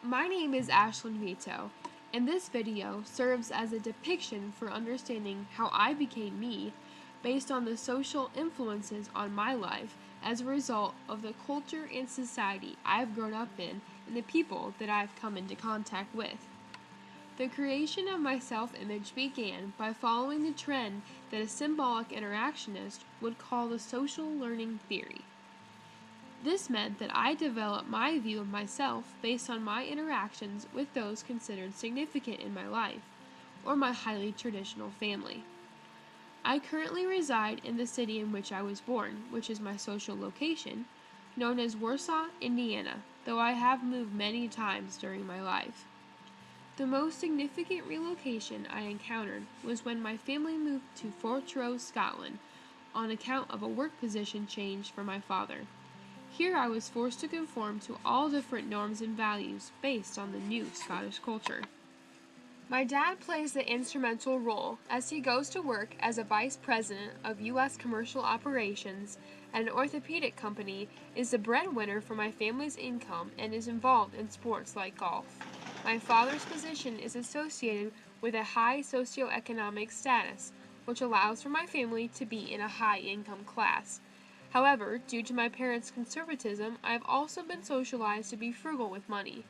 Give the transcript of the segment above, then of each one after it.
My name is Ashlyn Vitoux, and this video serves as a depiction for understanding how I became me based on the social influences on my life as a result of the culture and society I've grown up in and the people that I've come into contact with. The creation of my self-image began by following the trend that a symbolic interactionist would call the social learning theory. This meant that I developed my view of myself based on my interactions with those considered significant in my life, or my highly traditional family. I currently reside in the city in which I was born, which is my social location, known as Warsaw, Indiana, though I have moved many times during my life. The most significant relocation I encountered was when my family moved to Fortrose, Scotland, on account of a work position change for my father. Here I was forced to conform to all different norms and values based on the new Scottish culture. My dad plays the instrumental role as he goes to work as a vice president of U.S. commercial operations at an orthopedic company, is the breadwinner for my family's income, and is involved in sports like golf. My father's position is associated with a high socioeconomic status, which allows for my family to be in a high-income class. However, due to my parents' conservatism, I have also been socialized to be frugal with money.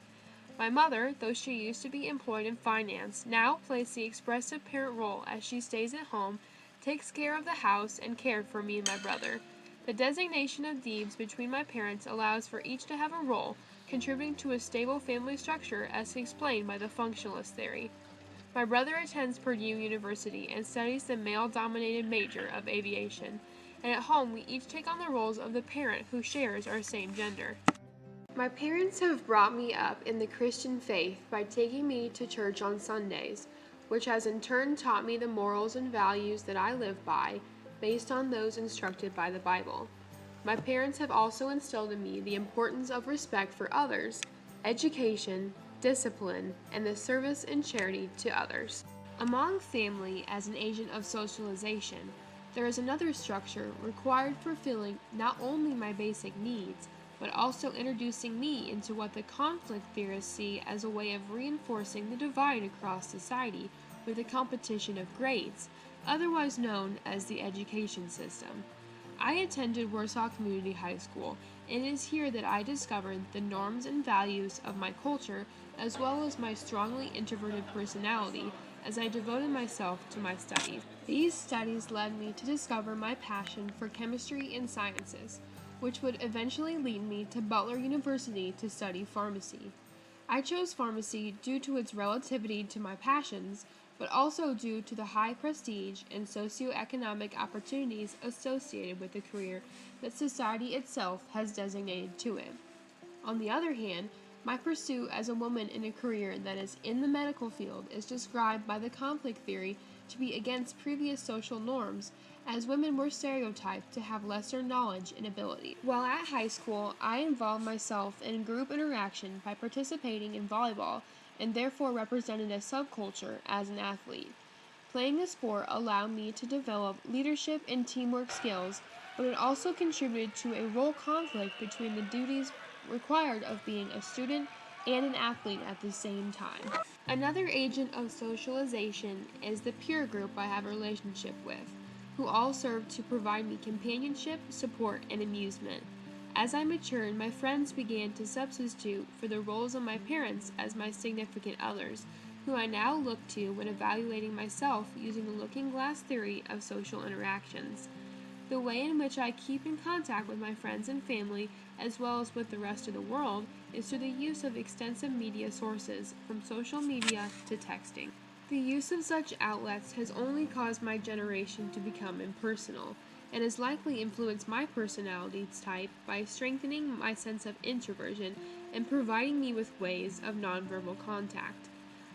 My mother, though she used to be employed in finance, now plays the expressive parent role as she stays at home, takes care of the house, and cared for me and my brother. The designation of deeds between my parents allows for each to have a role, contributing to a stable family structure as explained by the functionalist theory. My brother attends Purdue University and studies the male-dominated major of aviation, and at home we each take on the roles of the parent who shares our same gender. My parents have brought me up in the Christian faith by taking me to church on Sundays, which has in turn taught me the morals and values that I live by, based on those instructed by the Bible. My parents have also instilled in me the importance of respect for others, education, discipline, and the service and charity to others. Among family as an agent of socialization, there is another structure required for filling not only my basic needs, but also introducing me into what the conflict theorists see as a way of reinforcing the divide across society with the competition of grades, otherwise known as the education system. I attended Warsaw Community High School, and it is here that I discovered the norms and values of my culture as well as my strongly introverted personality as I devoted myself to my studies. These studies led me to discover my passion for chemistry and sciences, which would eventually lead me to Butler University to study pharmacy. I chose pharmacy due to its relativity to my passions, but also due to the high prestige and socioeconomic opportunities associated with the career that society itself has designated to it. On the other hand, my pursuit as a woman in a career that is in the medical field is described by the conflict theory to be against previous social norms, as women were stereotyped to have lesser knowledge and ability. While at high school, I involved myself in group interaction by participating in volleyball, and therefore represented a subculture as an athlete. Playing the sport allowed me to develop leadership and teamwork skills, but it also contributed to a role conflict between the duties required of being a student and an athlete at the same time. Another agent of socialization is the peer group I have a relationship with, who all serve to provide me companionship, support, and amusement. As I matured, my friends began to substitute for the roles of my parents as my significant others, who I now look to when evaluating myself using the looking glass theory of social interactions. The way in which I keep in contact with my friends and family, as well as with the rest of the world, is through the use of extensive media sources, from social media to texting. The use of such outlets has only caused my generation to become impersonal, and has likely influenced my personality type by strengthening my sense of introversion and providing me with ways of nonverbal contact.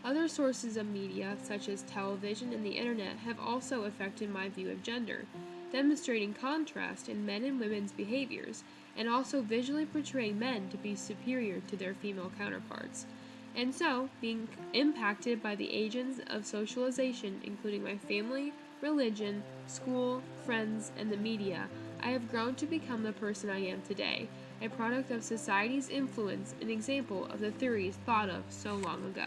Other sources of media, such as television and the internet, have also affected my view of gender, demonstrating contrast in men and women's behaviors, and also visually portraying men to be superior to their female counterparts. And so, being impacted by the agents of socialization, including my family, religion, school, friends, and the media, I have grown to become the person I am today, a product of society's influence, an example of the theories thought of so long ago.